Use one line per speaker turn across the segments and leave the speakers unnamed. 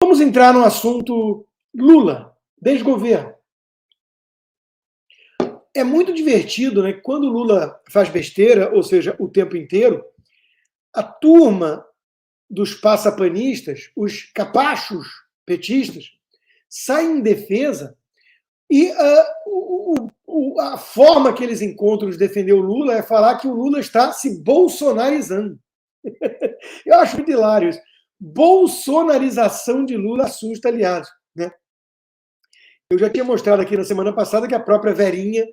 Vamos entrar no assunto Lula, desgoverno. É muito divertido, né? Quando o Lula faz besteira, ou seja, o tempo inteiro, a turma dos passapanistas, os capachos petistas, saem em defesa e a forma que eles encontram de defender o Lula é falar que o Lula está se bolsonarizando. Eu acho muito hilário isso. Bolsonarização de Lula assusta, aliás. Né? Eu já tinha mostrado aqui na semana passada que a própria Verinha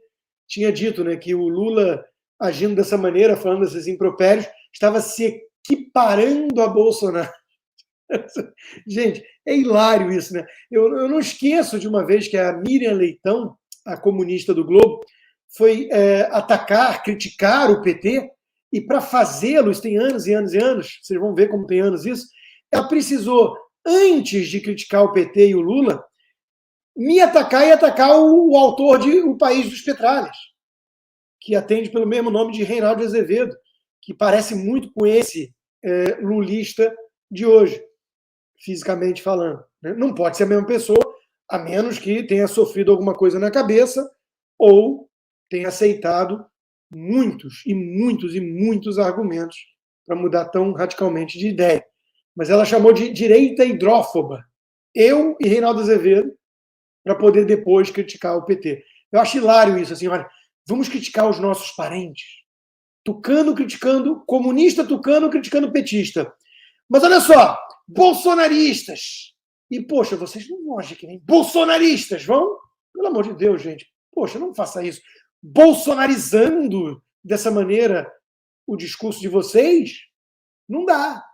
tinha dito, né, que o Lula, agindo dessa maneira, falando esses impropérios, estava se equiparando a Bolsonaro. Gente, é hilário isso, né? Eu não esqueço de uma vez que a Miriam Leitão, a comunista do Globo, foi atacar, criticar o PT, e para fazê-lo, isso tem anos e anos e anos, vocês vão ver como tem anos isso, ela precisou, antes de criticar o PT e o Lula, me atacar e atacar o autor de O País dos Petralhas, que atende pelo mesmo nome de Reinaldo Azevedo, que parece muito com esse lulista de hoje, fisicamente falando. Não pode ser a mesma pessoa, a menos que tenha sofrido alguma coisa na cabeça ou tenha aceitado muitos e muitos e muitos argumentos para mudar tão radicalmente de ideia. Mas ela chamou de direita hidrófoba. Eu e Reinaldo Azevedo, para poder depois criticar o PT. Eu acho hilário isso, assim, olha, vamos criticar os nossos parentes. Tucano criticando, comunista tucano criticando petista. Mas olha só, bolsonaristas. E, poxa, vocês não vão agir que nem bolsonaristas, vão? Pelo amor de Deus, gente. Poxa, não faça isso. Bolsonarizando dessa maneira o discurso de vocês, não dá.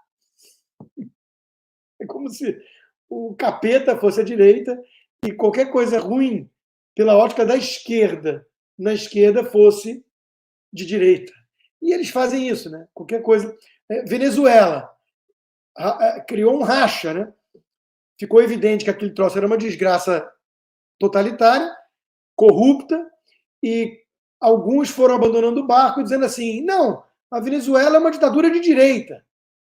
É como se o capeta fosse a direita e qualquer coisa ruim, pela ótica da esquerda, na esquerda fosse de direita. E eles fazem isso, né? Qualquer coisa. Venezuela criou um racha, né? Ficou evidente que aquele troço era uma desgraça totalitária, corrupta, e alguns foram abandonando o barco dizendo assim, não, a Venezuela é uma ditadura de direita.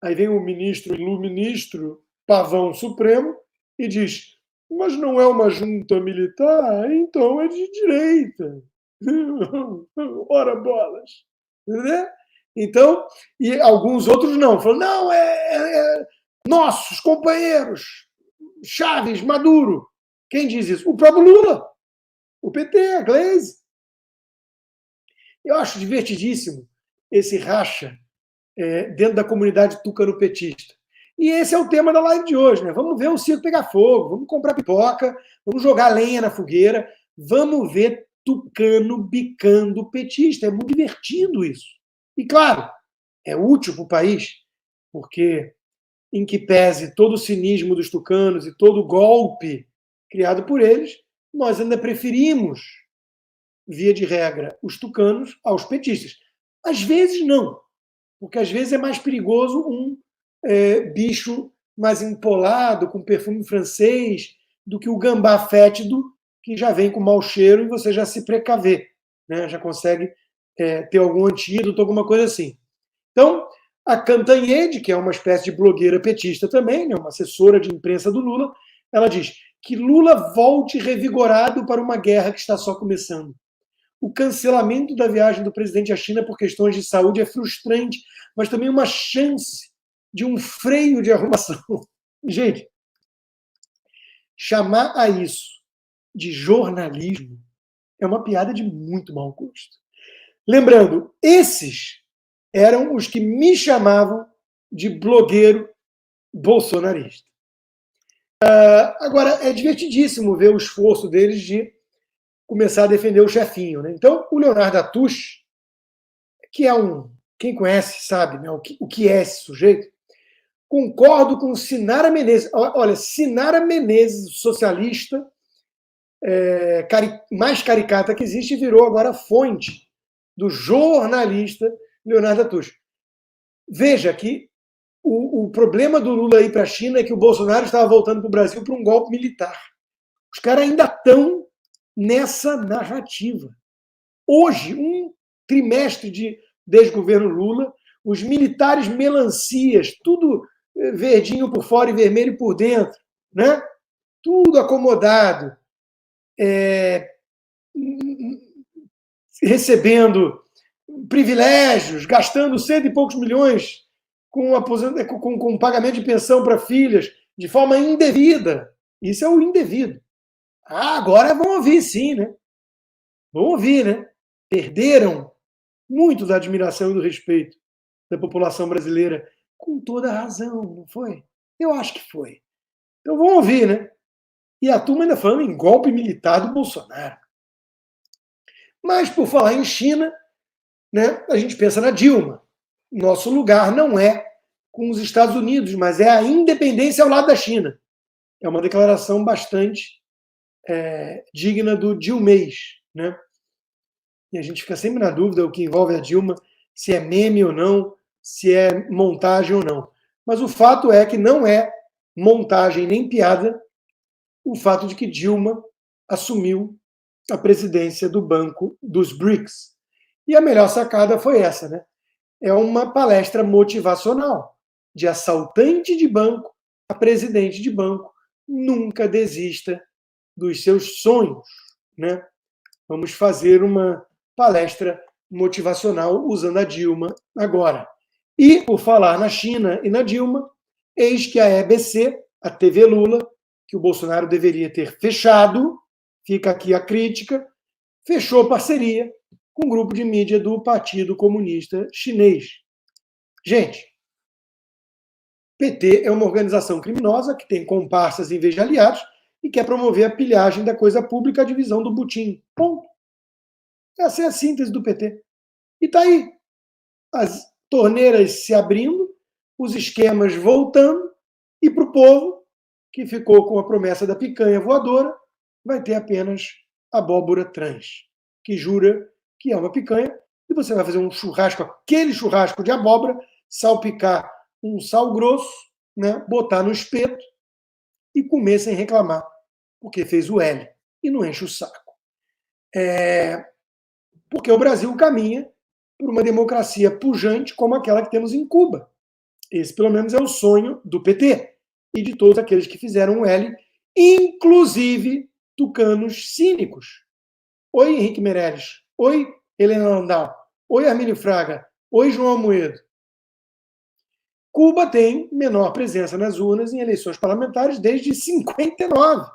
Aí vem o ministro Pavão Supremo e diz, mas não é uma junta militar, então é de direita. Ora bolas. Entendeu? Então, e alguns outros não. Falam, não, nossos companheiros, Chaves, Maduro. Quem diz isso? O próprio Lula. O PT, a Gleisi. Eu acho divertidíssimo esse racha dentro da comunidade tucano-petista. E esse é o tema da live de hoje, né? Vamos ver o circo pegar fogo, vamos comprar pipoca, vamos jogar lenha na fogueira, vamos ver tucano bicando petista. É muito divertido isso. E, claro, é útil para o país, porque, em que pese todo o cinismo dos tucanos e todo o golpe criado por eles, nós ainda preferimos, via de regra, os tucanos aos petistas. Às vezes, não, porque às vezes é mais perigoso um bicho mais empolado, com perfume francês, do que o gambá fétido, que já vem com mau cheiro e você já se precaver, né? Já consegue ter algum antídoto, alguma coisa assim. Então, a Cantanhede, que é uma espécie de blogueira petista também, né, uma assessora de imprensa do Lula, ela diz que Lula volte revigorado para uma guerra que está só começando. O cancelamento da viagem do presidente à China por questões de saúde é frustrante, mas também uma chance de um freio de arrumação. Gente, chamar a isso de jornalismo é uma piada de muito mau gosto. Lembrando, esses eram os que me chamavam de blogueiro bolsonarista. Agora, é divertidíssimo ver o esforço deles de começar a defender o chefinho. Né? Então, o Leonardo Atush, que é quem conhece sabe, né, o que é esse sujeito, concordo com Sinara Menezes. Olha, Sinara Menezes, socialista, mais caricata que existe, virou agora fonte do jornalista Leonardo Atush. Veja que o problema do Lula ir para a China é que o Bolsonaro estava voltando para o Brasil para um golpe militar. Os caras ainda estão nessa narrativa. Hoje, um trimestre de desgoverno Lula, os militares melancias, tudo verdinho por fora e vermelho por dentro, né? Tudo acomodado, recebendo privilégios, gastando cento e poucos milhões com pagamento de pensão para filhas de forma indevida. Isso é o indevido. Agora vão ouvir, sim, né? Vão ouvir, né? Perderam muito da admiração e do respeito da população brasileira, com toda a razão, não foi? Eu acho que foi. Então vão ouvir, né? E a turma ainda falando em golpe militar do Bolsonaro. Mas, por falar em China, né, a gente pensa na Dilma. Nosso lugar não é com os Estados Unidos, mas é a independência ao lado da China. É uma declaração bastante digna do Dilmês, né? E a gente fica sempre na dúvida o que envolve a Dilma, se é meme ou não, se é montagem ou não. Mas o fato é que não é montagem nem piada o fato de que Dilma assumiu a presidência do Banco dos BRICS. E a melhor sacada foi essa, né? É uma palestra motivacional, de assaltante de banco a presidente de banco. Nunca desista dos seus sonhos, né? Vamos fazer uma palestra motivacional usando a Dilma agora. E, por falar na China e na Dilma, eis que a EBC, a TV Lula, que o Bolsonaro deveria ter fechado, fica aqui a crítica, fechou parceria com um grupo de mídia do Partido Comunista Chinês. Gente, PT é uma organização criminosa que tem comparsas em vez de aliados e quer promover a pilhagem da coisa pública, a divisão do butim. Ponto. Essa é a síntese do PT. E está aí. As torneiras se abrindo, os esquemas voltando, e para o povo, que ficou com a promessa da picanha voadora, vai ter apenas abóbora trans, que jura que é uma picanha, e você vai fazer um churrasco, aquele churrasco de abóbora, salpicar um sal grosso, né, botar no espeto e comer sem reclamar, porque fez o L e não enche o saco. Porque o Brasil caminha por uma democracia pujante como aquela que temos em Cuba. Esse, pelo menos, é o sonho do PT e de todos aqueles que fizeram o L, inclusive tucanos cínicos. Oi, Henrique Meirelles. Oi, Helena Landau. Oi, Armínio Fraga. Oi, João Amoedo. Cuba tem menor presença nas urnas em eleições parlamentares desde 59.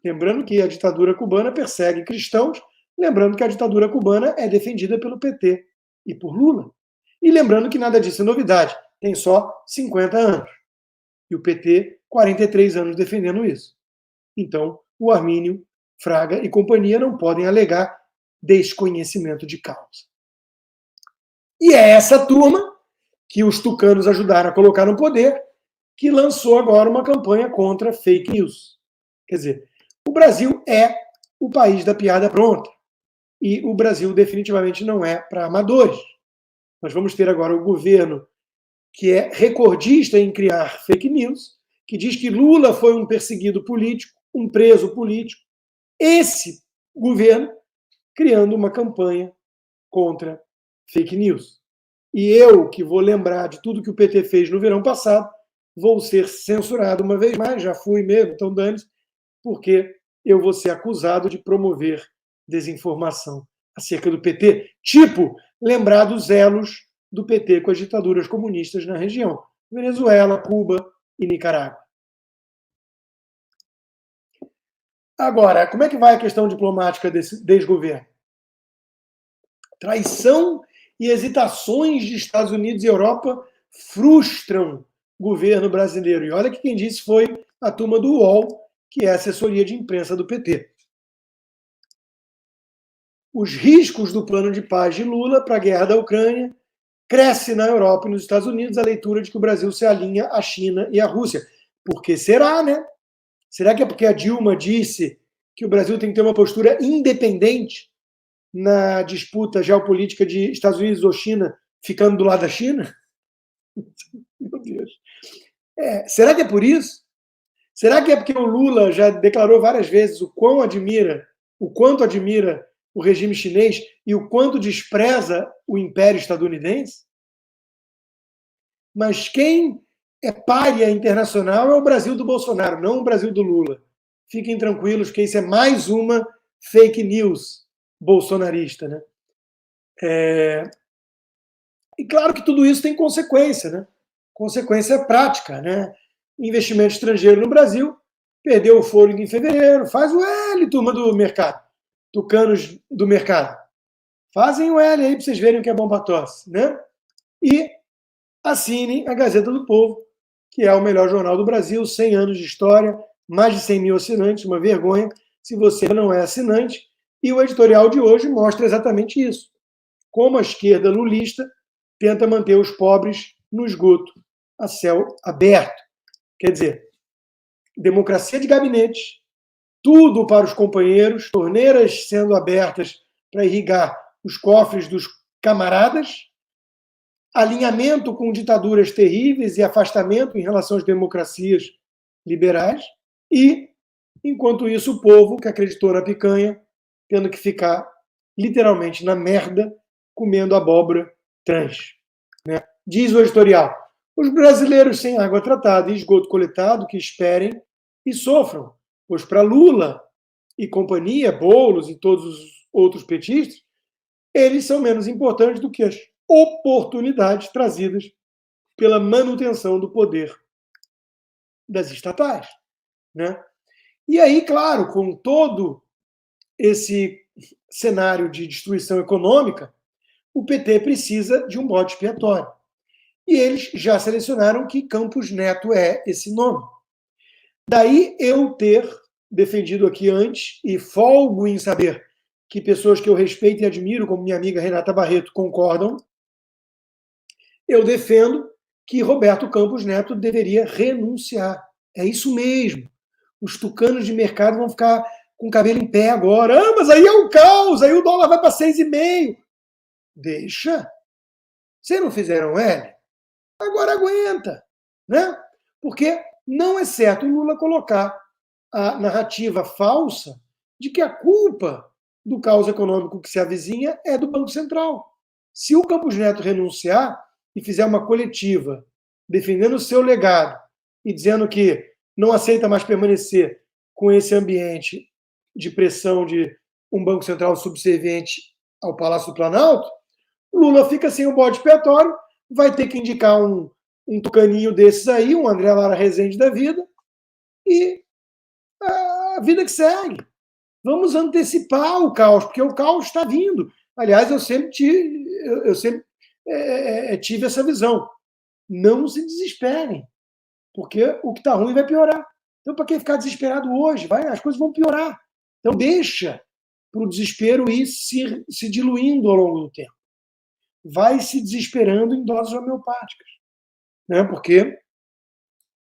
Lembrando que a ditadura cubana persegue cristãos, lembrando que a ditadura cubana é defendida pelo PT e por Lula. E lembrando que nada disso é novidade, tem só 50 anos. E o PT, 43 anos defendendo isso. Então, o Armínio Fraga e companhia não podem alegar desconhecimento de causa. E é essa turma que os tucanos ajudaram a colocar no poder que lançou agora uma campanha contra fake news. Quer dizer, o Brasil é o país da piada pronta. E o Brasil definitivamente não é para amadores. Nós vamos ter agora o governo que é recordista em criar fake news, que diz que Lula foi um perseguido político, um preso político. Esse governo criando uma campanha contra fake news. E eu, que vou lembrar de tudo que o PT fez no verão passado, vou ser censurado uma vez mais, já fui mesmo, então dane-se, porque eu vou ser acusado de promover desinformação acerca do PT, tipo lembrar dos elos do PT com as ditaduras comunistas na região, Venezuela, Cuba e Nicarágua. Agora, como é que vai a questão diplomática desse desgoverno? Traição e hesitações de Estados Unidos e Europa frustram o governo brasileiro. E olha que quem disse foi a turma do UOL, que é a assessoria de imprensa do PT. Os riscos do plano de paz de Lula para a guerra da Ucrânia cresce na Europa e nos Estados Unidos a leitura de que o Brasil se alinha à China e à Rússia. Por que será, né? Será que é porque a Dilma disse que o Brasil tem que ter uma postura independente na disputa geopolítica de Estados Unidos ou China, ficando do lado da China? Meu Deus. Será que é por isso? Será que é porque o Lula já declarou várias vezes o quanto admira o regime chinês e o quanto despreza o império estadunidense? Mas quem é pária internacional é o Brasil do Bolsonaro, não o Brasil do Lula. Fiquem tranquilos que isso é mais uma fake news bolsonarista, né? E claro que tudo isso tem consequência, né? Consequência prática, né? Investimento estrangeiro no Brasil perdeu o fôlego em fevereiro. Faz o L, turma do mercado. Tucanos do mercado. Fazem o L aí para vocês verem o que é bom para tosse, né? E assinem a Gazeta do Povo, que é o melhor jornal do Brasil, 100 anos de história, mais de 100 mil assinantes, uma vergonha se você não é assinante. E o editorial de hoje mostra exatamente isso. Como a esquerda lulista tenta manter os pobres no esgoto, a céu aberto. Quer dizer, democracia de gabinete, tudo para os companheiros, torneiras sendo abertas para irrigar os cofres dos camaradas, alinhamento com ditaduras terríveis e afastamento em relação às democracias liberais, e, enquanto isso, o povo que acreditou na picanha, tendo que ficar literalmente na merda, comendo abóbora trans. Né? Diz o editorial, os brasileiros sem água tratada e esgoto coletado que esperem e sofram, pois para Lula e companhia, Boulos e todos os outros petistas, eles são menos importantes do que as oportunidades trazidas pela manutenção do poder das estatais. Né? E aí, claro, com todo esse cenário de destruição econômica, o PT precisa de um bode expiatório. E eles já selecionaram que Campos Neto é esse nome. Daí eu ter defendido aqui antes, e folgo em saber que pessoas que eu respeito e admiro, como minha amiga Renata Barreto, concordam, eu defendo que Roberto Campos Neto deveria renunciar. É isso mesmo. Os tucanos de mercado vão ficar com o cabelo em pé agora. Ah, mas aí é um caos, aí o dólar vai para 6,5. Deixa. Vocês não fizeram L? Agora aguenta. Né? Porque não é certo o Lula colocar a narrativa falsa de que a culpa do caos econômico que se avizinha é do Banco Central. Se o Campos Neto renunciar e fizer uma coletiva defendendo o seu legado e dizendo que não aceita mais permanecer com esse ambiente de pressão de um Banco Central subserviente ao Palácio do Planalto, Lula fica sem o bode expiatório, vai ter que indicar um tucaninho desses aí, um André Lara Rezende da vida, e a vida que segue. Vamos antecipar o caos, porque o caos está vindo. Aliás, eu sempre tive essa visão. Não se desesperem, porque o que está ruim vai piorar. Então, para quem ficar desesperado hoje, as coisas vão piorar. Então, deixa para o desespero ir se diluindo ao longo do tempo. Vai se desesperando em doses homeopáticas. Né? Porque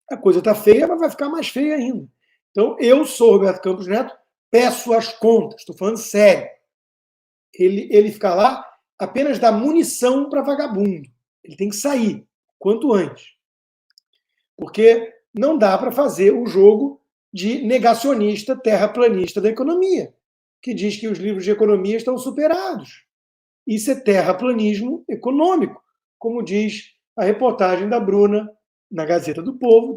a coisa está feia, mas vai ficar mais feia ainda. Então, eu sou Roberto Campos Neto, peço as contas, estou falando sério. Ele fica lá apenas dá munição para vagabundo. Ele tem que sair quanto antes. Porque não dá para fazer o jogo de negacionista, terraplanista da economia, que diz que os livros de economia estão superados. Isso é terraplanismo econômico, como diz a reportagem da Bruna na Gazeta do Povo,